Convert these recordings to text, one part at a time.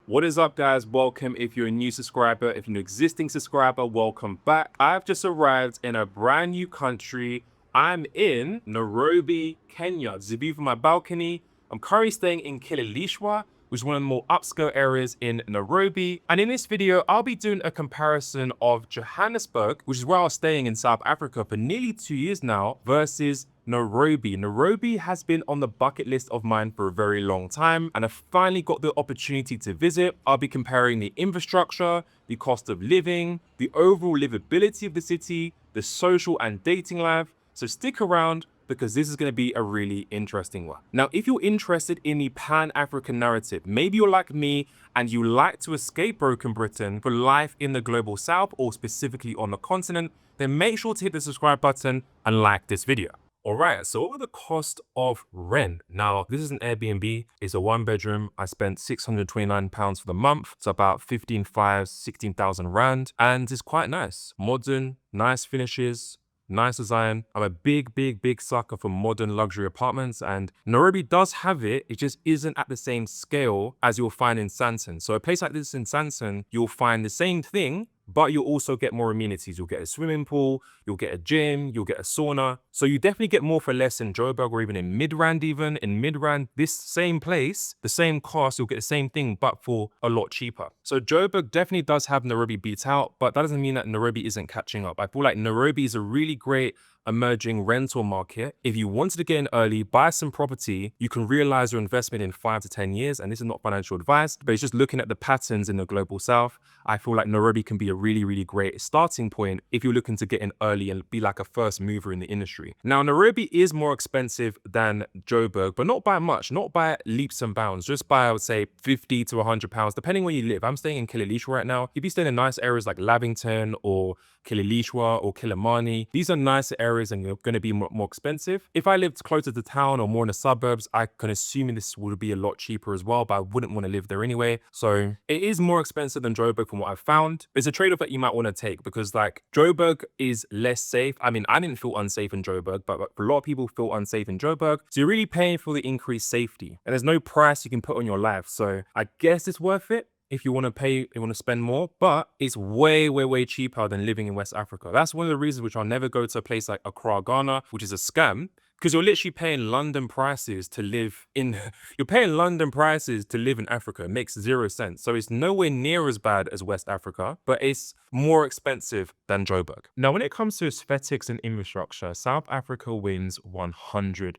What is up, guys? Welcome. If you're a new subscriber, if you're an existing subscriber, welcome back. I've just arrived in a brand new country. I'm in Nairobi, Kenya. This is a view from my balcony. I'm currently staying in Kileleshwa, which is one of the more upscale areas in Nairobi. And in this video, I'll be doing a comparison of Johannesburg, which is where I was staying in South Africa for nearly 2 years now, versus Nairobi. Nairobi has been on the bucket list of mine for a very long time, and I finally got the opportunity to visit. I'll be comparing the infrastructure, the cost of living, the overall livability of the city, the social and dating life. So stick around, because this is going to be a really interesting one. Now, if you're interested in the Pan-African narrative, maybe you're like me and you like to escape broken Britain for life in the global south, or specifically on the continent, then make sure to hit the subscribe button and like this video. All right, so what are the cost of rent? Now, this is an Airbnb. It's a 1-bedroom. I spent £629 for the month. It's about 16,000 rand, and it's quite nice. Modern, nice finishes, nice design. I'm a big sucker for modern luxury apartments, and Nairobi does have it. It just isn't at the same scale as you'll find in Sandton. So a place like this in Sandton, you'll find the same thing, but you'll also get more amenities. You'll get a swimming pool, you'll get a gym, you'll get a sauna. So you definitely get more for less in Joburg, or even in Midrand even. In Midrand, this same place, the same cost, you'll get the same thing, but for a lot cheaper. So Joburg definitely does have Nairobi beat out, but that doesn't mean that Nairobi isn't catching up. I feel like Nairobi is a really great emerging rental market. If you wanted to get in early, buy some property, you can realize your investment in 5 to 10 years. And this is not financial advice, but it's just looking at the patterns in the global south. I feel like Nairobi can be a really great starting point if you're looking to get in early and be like a first mover in the industry. Now, Nairobi is more expensive than Joburg, but not by much, not by leaps and bounds, just by, I would say, 50 to 100 pounds, depending where you live. I'm staying in Kileleshwa right now. If you stay in nice areas like Lavington or Kileleshwa or Kilimani, these are nicer areas and you're going to be more expensive. If I lived closer to town or more in the suburbs, I can assume this would be a lot cheaper as well, but I wouldn't want to live there anyway. So it is more expensive than Joburg from what I've found. It's a trade-off that you might want to take, because like Joburg is less safe. I mean, I didn't feel unsafe in Joburg, but a lot of people feel unsafe in Joburg. So you're really paying for the increased safety, and there's no price you can put on your life. So I guess it's worth it if you want to pay, you want to spend more, but it's way cheaper than living in West Africa. That's one of the reasons which I'll never go to a place like Accra, Ghana, which is a scam, because you're literally paying London prices to live in, you're paying London prices to live in Africa. It makes 0 sense. So it's nowhere near as bad as West Africa, but it's more expensive than Joburg. Now, when it comes to aesthetics and infrastructure, South Africa wins 100%.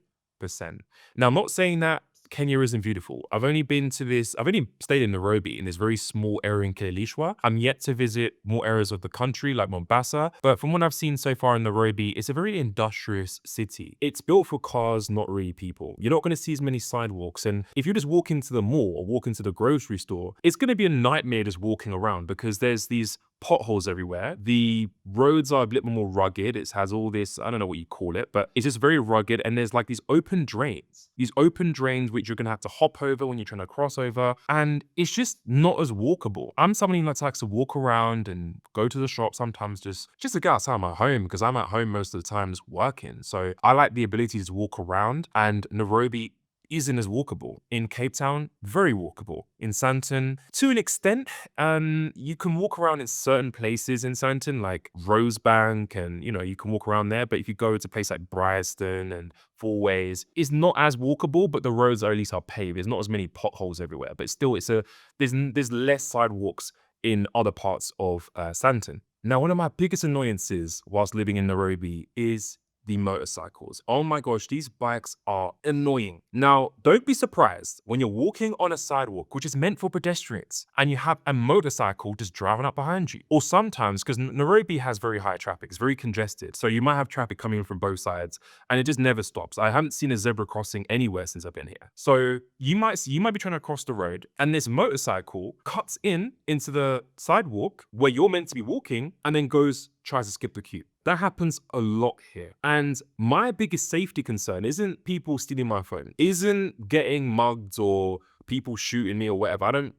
Now, I'm not saying that Kenya isn't beautiful. I've only stayed in Nairobi, in this very small area in Kileleshwa. I'm yet to visit more areas of the country like Mombasa, but from what I've seen so far in Nairobi, it's a very industrious city. It's built for cars, not really people. You're not going to see as many sidewalks, and if you just walk into the mall or walk into the grocery store, it's going to be a nightmare just walking around, because there's these potholes everywhere. The roads are a bit more rugged. It has all this, I don't know what you call it, but it's just very rugged. And there's like these open drains which you're gonna have to hop over when you're trying to cross over. And it's just not as walkable. I'm somebody that likes to walk around and go to the shop sometimes just to get outside my home, because I'm at home most of the times working. So I like the ability to walk around, and Nairobi isn't as walkable. In Cape Town, very walkable. In Sandton, to an extent, you can walk around in certain places in Sandton, like Rosebank, and you can walk around there. But if you go to a place like Bryanston and Four Ways, it's not as walkable, but the roads at least are paved. There's not as many potholes everywhere, but still, there's less sidewalks in other parts of Sandton. Now, one of my biggest annoyances whilst living in Nairobi is the motorcycles. Oh my gosh, these bikes are annoying. Now, don't be surprised when you're walking on a sidewalk, which is meant for pedestrians, and you have a motorcycle just driving up behind you. Or sometimes, because Nairobi has very high traffic, it's very congested. So you might have traffic coming in from both sides, and it just never stops. I haven't seen a zebra crossing anywhere since I've been here. So you might be trying to cross the road, and this motorcycle cuts into the sidewalk where you're meant to be walking, and then tries to skip the queue. That happens a lot here. And my biggest safety concern isn't people stealing my phone, isn't getting mugged or people shooting me or whatever. I don't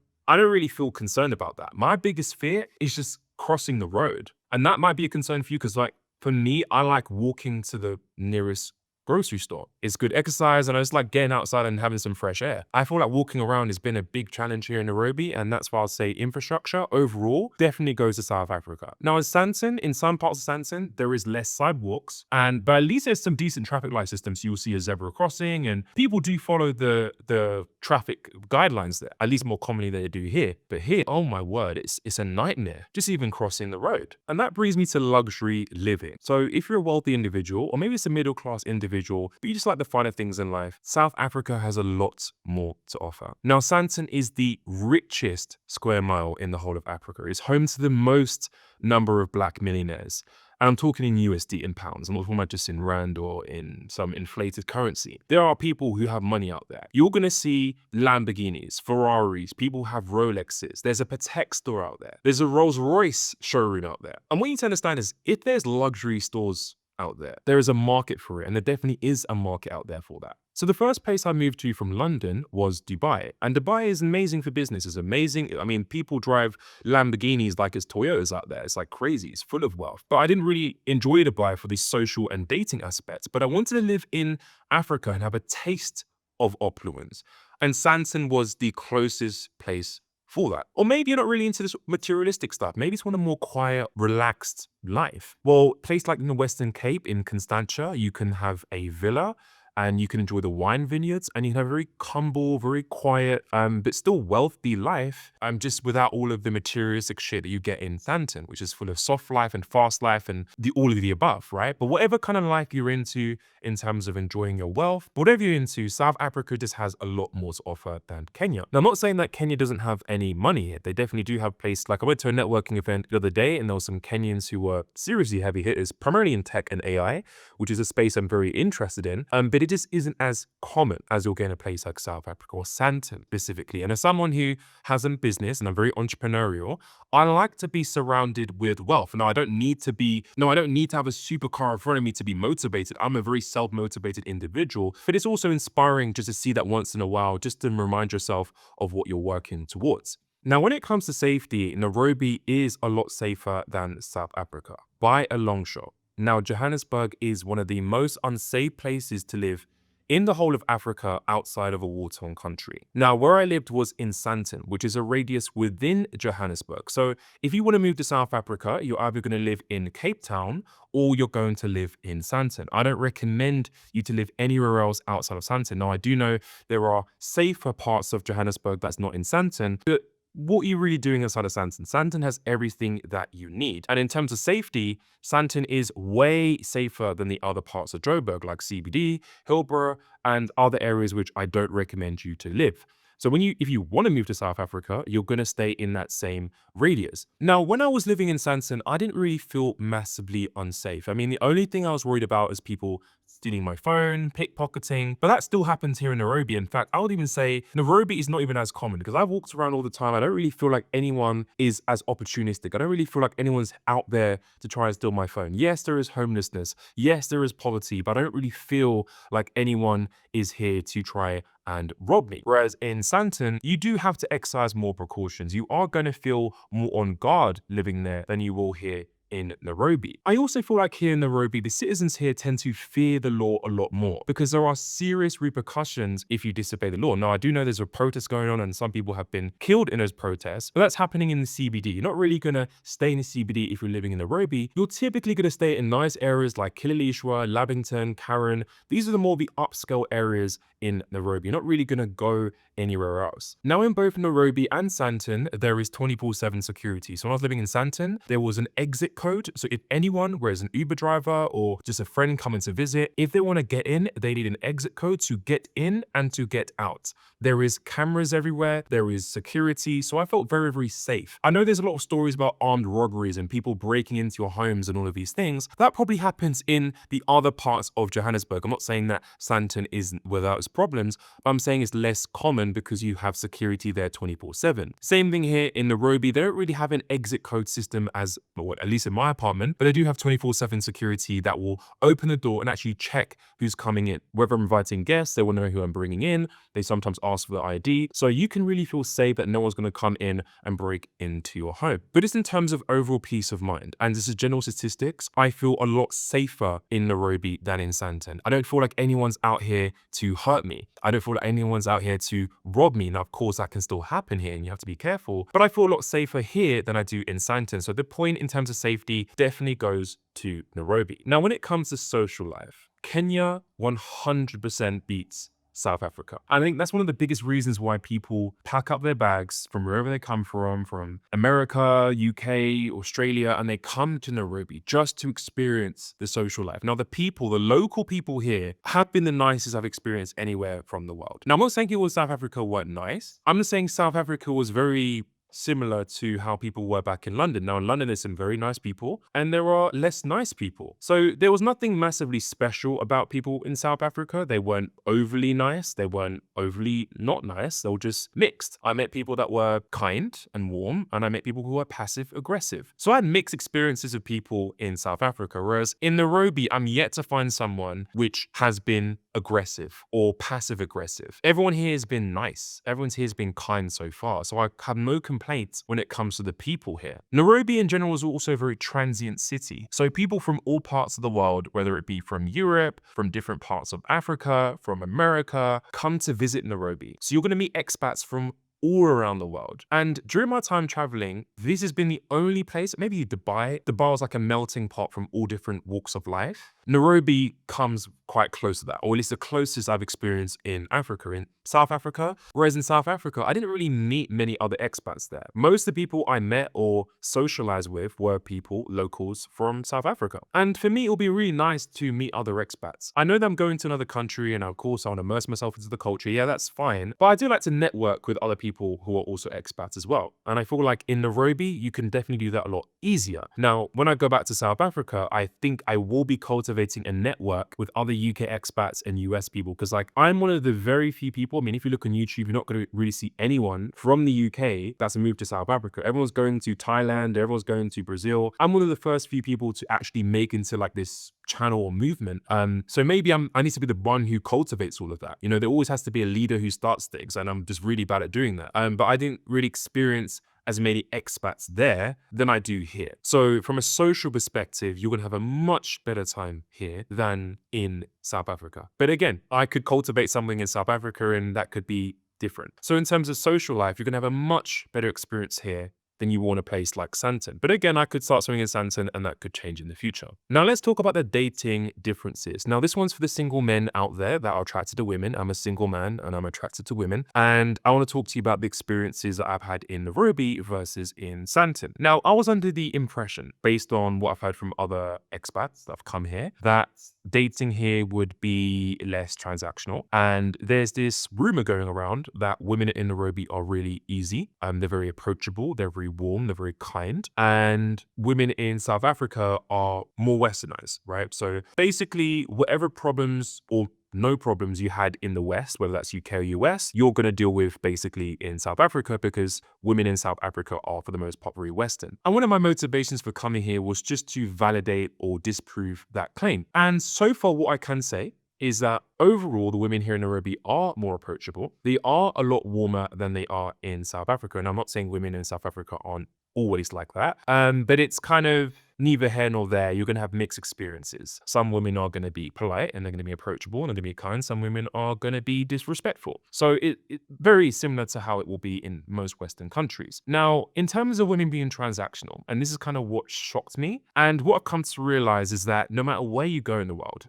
really feel concerned about that. My biggest fear is just crossing the road. And that might be a concern for you, because like for me, I like walking to the nearest grocery store. It's good exercise and it's like getting outside and having some fresh air. I feel like walking around has been a big challenge here in Nairobi, and that's why I'll say infrastructure overall definitely goes to South Africa. Now in Santon, in some parts of Santon, there is less sidewalks, but at least there's some decent traffic light systems. You'll see a zebra crossing and people do follow the traffic guidelines there, at least more commonly than they do here. But here, oh my word, it's a nightmare just even crossing the road. And that brings me to luxury living. So if you're a wealthy individual, or maybe it's a middle class individual, but you just like the finer things in life, South Africa has a lot more to offer. Now, Santon is the richest square mile in the whole of Africa. It's home to the most number of black millionaires. And I'm talking in USD, in pounds. I'm not talking about just in rand or in some inflated currency. There are people who have money out there. You're going to see Lamborghinis, Ferraris, people have Rolexes. There's a Patek store out there. There's a Rolls Royce showroom out there. And what you need to understand is if there's luxury stores out there is a market for it, and there definitely is a market out there for that. So the first place I moved to from London was Dubai, and Dubai is amazing for business. It's amazing. I mean, people drive Lamborghinis like it's Toyotas out there. It's like crazy. It's full of wealth. But I didn't really enjoy Dubai for the social and dating aspects, but I wanted to live in Africa and have a taste of opulence. And Santon was the closest place for that. Or maybe you're not really into this materialistic stuff. Maybe it's one of more quiet, relaxed life. Well, a place like in the Western Cape in Constantia, you can have a villa and you can enjoy the wine vineyards, and you can have a very humble, very quiet, but still wealthy life, just without all of the materialistic shit that you get in Santon, which is full of soft life and fast life and all of the above, right? But whatever kind of life you're into in terms of enjoying your wealth, whatever you're into, South Africa just has a lot more to offer than Kenya. Now, I'm not saying that Kenya doesn't have any money here. They definitely do have places. Like I went to a networking event the other day, and there were some Kenyans who were seriously heavy hitters, primarily in tech and AI, which is a space I'm very interested in. But it just isn't as common as you'll get in a place like South Africa or Santon specifically. And as someone who has a business and I'm very entrepreneurial, I like to be surrounded with wealth. Now, I don't need to have a supercar in front of me to be motivated. I'm a very self-motivated individual, but it's also inspiring just to see that once in a while, just to remind yourself of what you're working towards. Now, when it comes to safety, Nairobi is a lot safer than South Africa by a long shot. Now, Johannesburg is one of the most unsafe places to live in the whole of Africa outside of a war-torn country. Now, where I lived was in Santon, which is a radius within Johannesburg. So if you want to move to South Africa, you're either going to live in Cape Town or you're going to live in Santon. I don't recommend you to live anywhere else outside of Santon. Now, I do know there are safer parts of Johannesburg that's not in Santon, but what are you really doing inside of Santon? Santon has everything that you need. And in terms of safety, Santon is way safer than the other parts of Joburg, like CBD, Hillborough, and other areas which I don't recommend you to live. So if you want to move to South Africa, you're going to stay in that same radius. Now, when I was living in Santon, I didn't really feel massively unsafe. I mean, the only thing I was worried about is people stealing my phone, pickpocketing, but that still happens here in Nairobi. In fact, I would even say Nairobi is not even as common because I've walked around all the time. I don't really feel like anyone is as opportunistic. I don't really feel like anyone's out there to try and steal my phone. Yes, there is homelessness. Yes, there is poverty, but I don't really feel like anyone is here to try and rob me. Whereas in Santon, you do have to exercise more precautions. You are going to feel more on guard living there than you will here in Nairobi. I also feel like here in Nairobi, the citizens here tend to fear the law a lot more because there are serious repercussions if you disobey the law. Now, I do know there's a protest going on and some people have been killed in those protests, but that's happening in the CBD. You're not really going to stay in the CBD if you're living in Nairobi. You're typically going to stay in nice areas like Kileleshwa, Lavington, Karen. These are the upscale areas in Nairobi. You're not really going to go anywhere else. Now, in both Nairobi and Santon, there is 24/7 security. So when I was living in Santon, there was an exit code. So if anyone, whether it's an Uber driver or just a friend coming to visit, if they want to get in, they need an exit code to get in and to get out. There is cameras everywhere. There is security. So I felt very, very safe. I know there's a lot of stories about armed robberies and people breaking into your homes and all of these things. That probably happens in the other parts of Johannesburg. I'm not saying that Santon isn't without its problems, but I'm saying it's less common fine because you have security there 24/7. Same thing here in Nairobi. They don't really have an exit code system as, well, at least in my apartment, but they do have 24/7 security that will open the door and actually check who's coming in. Whether I'm inviting guests, they will know who I'm bringing in. They sometimes ask for the ID. So you can really feel safe that no one's going to come in and break into your home. But it's in terms of overall peace of mind. And this is general statistics. I feel a lot safer in Nairobi than in Santon. I don't feel like anyone's out here to hurt me. I don't feel like anyone's out here to rob me. Now, of course, that can still happen here and you have to be careful. But I feel a lot safer here than I do in Santon. So the point in terms of safety definitely goes to Nairobi. Now, when it comes to social life, Kenya 100% beats South Africa. I think that's one of the biggest reasons why people pack up their bags from wherever they come from America, UK, Australia, and they come to Nairobi just to experience the social life. Now, the local people here have been the nicest I've experienced anywhere from the world. Now, I'm not saying people in South Africa weren't nice. I'm just saying South Africa was very similar to how people were back in London. Now in London, there's some very nice people and there are less nice people. So there was nothing massively special about people in South Africa. They weren't overly nice. They weren't overly not nice. They were just mixed. I met people that were kind and warm and I met people who were passive aggressive. So I had mixed experiences of people in South Africa. Whereas in Nairobi, I'm yet to find someone which has been aggressive or passive aggressive. Everyone here has been nice. Everyone's here has been kind so far. So I have no complaints when it comes to the people here. Nairobi in general is also a very transient city. So people from all parts of the world, whether it be from Europe, from different parts of Africa, from America, come to visit Nairobi. So you're going to meet expats from all around the world. And during my time traveling, this has been the only place, maybe Dubai is like a melting pot from all different walks of life. Nairobi comes quite close to that, or at least the closest I've experienced in Africa, in South Africa. Whereas in South Africa, I didn't really meet many other expats there. Most of the people I met or socialized with were people, locals from South Africa. And for me, it'll be really nice to meet other expats. I know that I'm going to another country and of course I want to immerse myself into the culture. Yeah, that's fine. But I do like to network with other people who are also expats as well. And I feel like in Nairobi, you can definitely do that a lot easier. Now, when I go back to South Africa, I think I will be cultivating a network with other UK expats and US people because like I'm one of the very few people, I mean, if you look on YouTube, you're not going to really see anyone from the UK that's moved to South Africa. Everyone's going to Thailand, everyone's going to Brazil. I'm one of the first few people to actually make into like this channel or movement. So maybe I need to be the one who cultivates all of that. You know, there always has to be a leader who starts things and I'm just really bad at doing that. But I didn't really experience as many expats there than I do here. So from a social perspective, you're gonna have a much better time here than in South Africa. But again, I could cultivate something in South Africa and that could be different. So in terms of social life, you're gonna have a much better experience here than you want a place like Santon. But again, I could start something in Santon and that could change in the future. Now let's talk about the dating differences. Now this one's for the single men out there that are attracted to women. I'm a single man and I'm attracted to women. And I want to talk to you about the experiences that I've had in Nairobi versus in Santon. Now I was under the impression, based on what I've heard from other expats that have come here, that dating here would be less transactional. And there's this rumor going around that women in Nairobi are really easy. They're very approachable. They're very warm, they're very kind, and women in South Africa are more westernized, right? So basically, whatever problems or no problems you had in the West, whether that's UK or US, you're going to deal with basically in South Africa because women in South Africa are for the most part very Western. And one of my motivations for coming here was just to validate or disprove that claim. And so far, what I can say is that overall, the women here in Nairobi are more approachable. They are a lot warmer than they are in South Africa. And I'm not saying women in South Africa aren't always like that, but it's kind of neither here nor there. You're going to have mixed experiences. Some women are going to be polite and they're going to be approachable and they're going to be kind. Some women are going to be disrespectful. So it's very similar to how it will be in most Western countries. Now, in terms of women being transactional, and this is kind of what shocked me, and what I've come to realize is that no matter where you go in the world,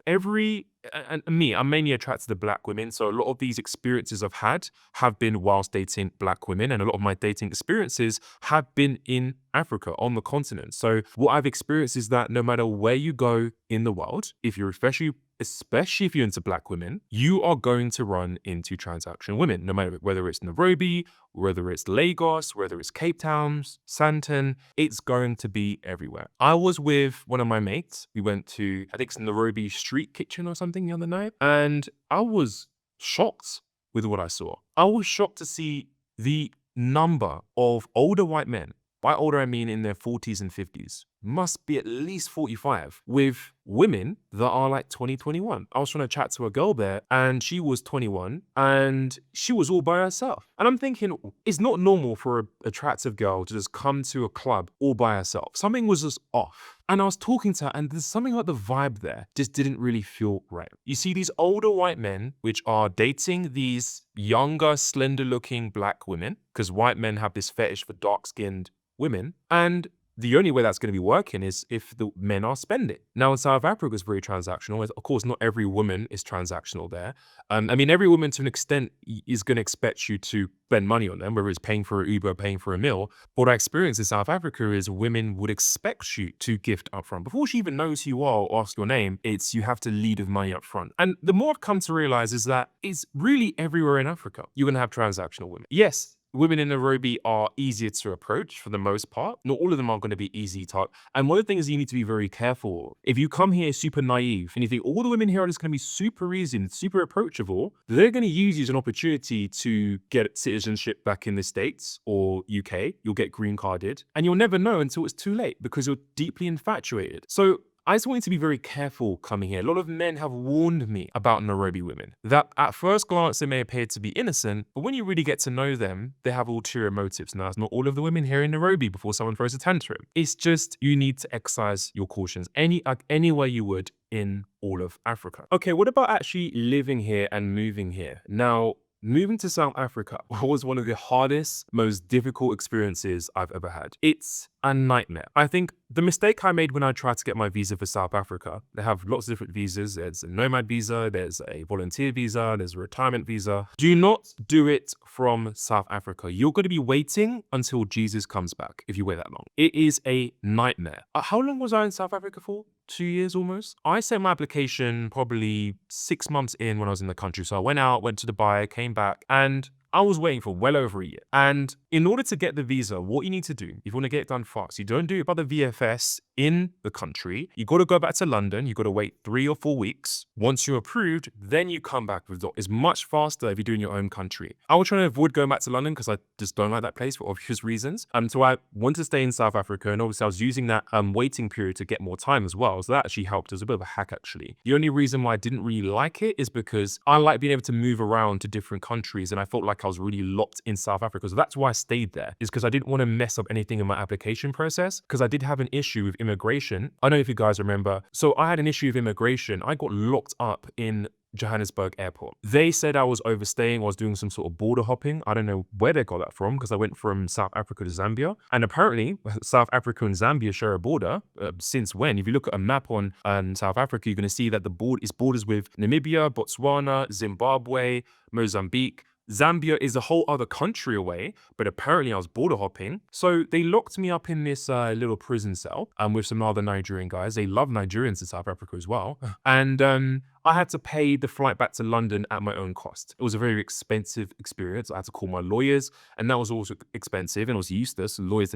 and me, I'm mainly attracted to black women. So a lot of these experiences I've had have been whilst dating black women. And a lot of my dating experiences have been in Africa, on the continent. So what I've experienced is that no matter where you go in the world, if you're especially if you're into black women, you are going to run into transaction women, no matter whether it's Nairobi, whether it's Lagos, whether it's Cape Town, Santon, it's going to be everywhere. I was with one of my mates. We went to, I think it's Nairobi Street Kitchen or something the other night, and I was shocked with what I saw. I was shocked to see the number of older white men. By older, I mean in their 40s and 50s. Must be at least 45, with women that are like 20, 21. I was trying to chat to a girl there and she was 21 and she was all by herself. And I'm thinking, it's not normal for an attractive girl to just come to a club all by herself. Something was just off. And I was talking to her and there's something about the vibe there just didn't really feel right. You see these older white men which are dating these younger, slender looking black women, because white men have this fetish for dark-skinned women, and the only way that's going to be working is if the men are spending. Now in South Africa, it's very transactional. Of course, not every woman is transactional there. I mean, every woman to an extent is going to expect you to spend money on them, whether it's paying for an Uber, paying for a meal. What I experienced in South Africa is women would expect you to gift upfront. Before she even knows who you are or ask your name, it's you have to lead with money up front. And the more I've come to realize is that it's really everywhere in Africa. You're going to have transactional women. Yes, women in Nairobi are easier to approach for the most part. Not all of them are going to be easy to talk. And one of the things you need to be very careful. If you come here super naive and you think all the women here are just going to be super easy and super approachable, they're going to use you as an opportunity to get citizenship back in the States or UK. You'll get green carded and you'll never know until it's too late because you're deeply infatuated. So I just wanted to be very careful coming here. A lot of men have warned me about Nairobi women, that at first glance they may appear to be innocent, but when you really get to know them, they have ulterior motives. Now, it's not all of the women here in Nairobi before someone throws a tantrum. It's just you need to exercise your cautions any way you would in all of Africa. Okay, what about actually living here and moving here? Now, moving to South Africa was one of the hardest, most difficult experiences I've ever had. It's a nightmare. I think the mistake I made when I tried to get my visa for South Africa, they have lots of different visas. There's a nomad visa, there's a volunteer visa, there's a retirement visa. Do not do it from South Africa. You're going to be waiting until Jesus comes back if you wait that long. It is a nightmare. How long was I in South Africa for? 2 years almost. I sent my application probably 6 months in when I was in the country. So I went out, went to Dubai, came back, and I was waiting for well over a year. And in order to get the visa, what you need to do, if you want to get it done fast, you don't do it by the VFS in the country. You got to go back to London. You got to wait 3 or 4 weeks. Once you're approved, then you come back with it. It's much faster if you do in your own country. I was trying to avoid going back to London because I just don't like that place for obvious reasons. So I wanted to stay in South Africa, and obviously I was using that waiting period to get more time as well. So that actually helped. It was a bit of a hack actually. The only reason why I didn't really like it is because I like being able to move around to different countries, and I felt like I was really locked in South Africa. So that's why I stayed there, is because I didn't want to mess up anything in my application process, because I did have an issue with immigration. I don't know if you guys remember. So I had an issue with immigration. I got locked up in Johannesburg airport. They said I was overstaying, I was doing some sort of border hopping. I don't know where they got that from, because I went from South Africa to Zambia. And apparently South Africa and Zambia share a border. Since when? If you look at a map on South Africa, you're going to see that the border is borders with Namibia, Botswana, Zimbabwe, Mozambique. Zambia is a whole other country away, but apparently I was border hopping. So they locked me up in this little prison cell with some other Nigerian guys. They love Nigerians in South Africa as well. And I had to pay the flight back to London at my own cost. It was a very expensive experience. I had to call my lawyers, and that was also expensive, and it was useless. Lawyers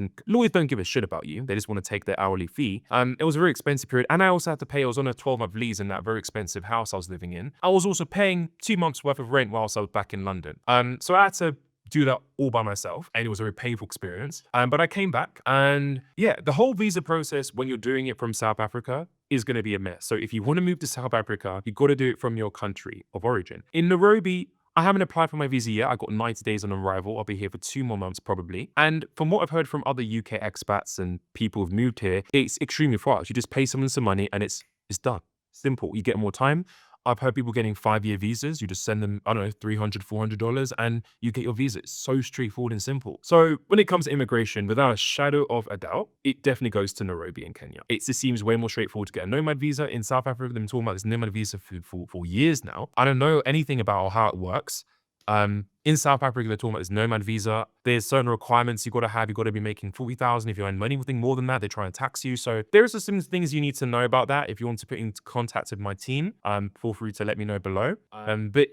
don't give a shit about you. They just want to take their hourly fee. It was a very expensive period, and I also had to pay. I was on a 12-month lease in that very expensive house I was living in. I was also paying 2 months worth of rent whilst I was back in London. So I had to do that all by myself, and it was a very painful experience. But I came back, and yeah, the whole visa process when you're doing it from South Africa is going to be a mess. So if you want to move to South Africa, you got to do it from your country of origin. In Nairobi, I haven't applied for my visa yet. I got 90 days on arrival. I'll be here for 2 more months probably. And from what I've heard from other UK expats and people who've moved here, it's extremely fast. You just pay someone some money and it's done. Simple. You get more time. I've heard people getting 5-year visas. You just send them, I don't know, $300, $400 and you get your visa. It's so straightforward and simple. So when it comes to immigration, without a shadow of a doubt, it definitely goes to Nairobi in Kenya. It just seems way more straightforward to get a nomad visa in South Africa. They've been talking about this nomad visa for years now. I don't know anything about how it works. In South Africa, they're talking about this nomad visa. There's certain requirements you got to have. You got to be making 40,000. If you earn anything more than that, they try and tax you. So there's some things you need to know about that. If you want to put in contact with my team, feel free to let me know below. But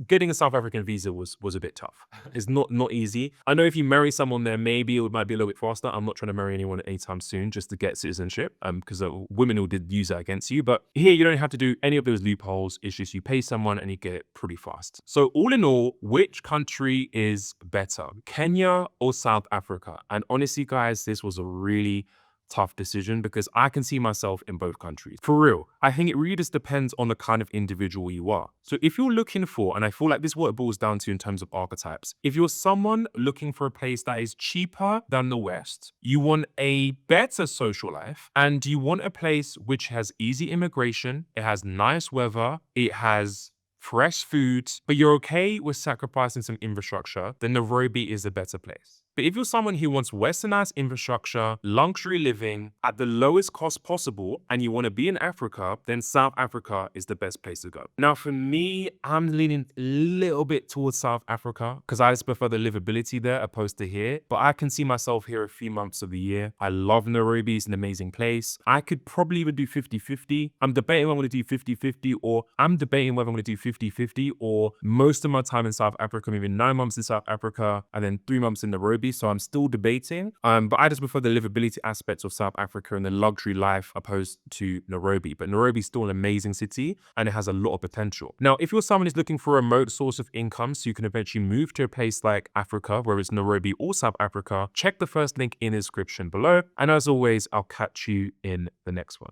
getting a South African visa was a bit tough. It's not easy. I know if you marry someone there, maybe it might be a little bit faster. I'm not trying to marry anyone anytime soon just to get citizenship, because women will did use that against you. But here you don't have to do any of those loopholes. It's just you pay someone and you get it pretty fast. So all in all, which country is better, Kenya or South Africa? And honestly, guys, this was a really tough decision because I can see myself in both countries. For real, I think it really just depends on the kind of individual you are. So if you're looking for, and I feel like this is what it boils down to in terms of archetypes, if you're someone looking for a place that is cheaper than the West, you want a better social life, and you want a place which has easy immigration, it has nice weather, it has fresh food, but you're okay with sacrificing some infrastructure, then Nairobi is a better place. But if you're someone who wants westernized infrastructure, luxury living at the lowest cost possible, and you want to be in Africa, then South Africa is the best place to go. Now, for me, I'm leaning a little bit towards South Africa because I just prefer the livability there opposed to here. But I can see myself here a few months of the year. I love Nairobi. It's an amazing place. I could probably even do 50-50. I'm debating whether I'm going to do 50-50 or I'm debating whether I'm going to do 50-50 or most of my time in South Africa, maybe 9 months in South Africa and then 3 months in Nairobi. So I'm still debating, but I just prefer the livability aspects of South Africa and the luxury life opposed to Nairobi. But Nairobi is still an amazing city and it has a lot of potential. Now, if you're someone who's looking for a remote source of income so you can eventually move to a place like Africa, whether it's Nairobi or South Africa, check the first link in the description below. And as always, I'll catch you in the next one.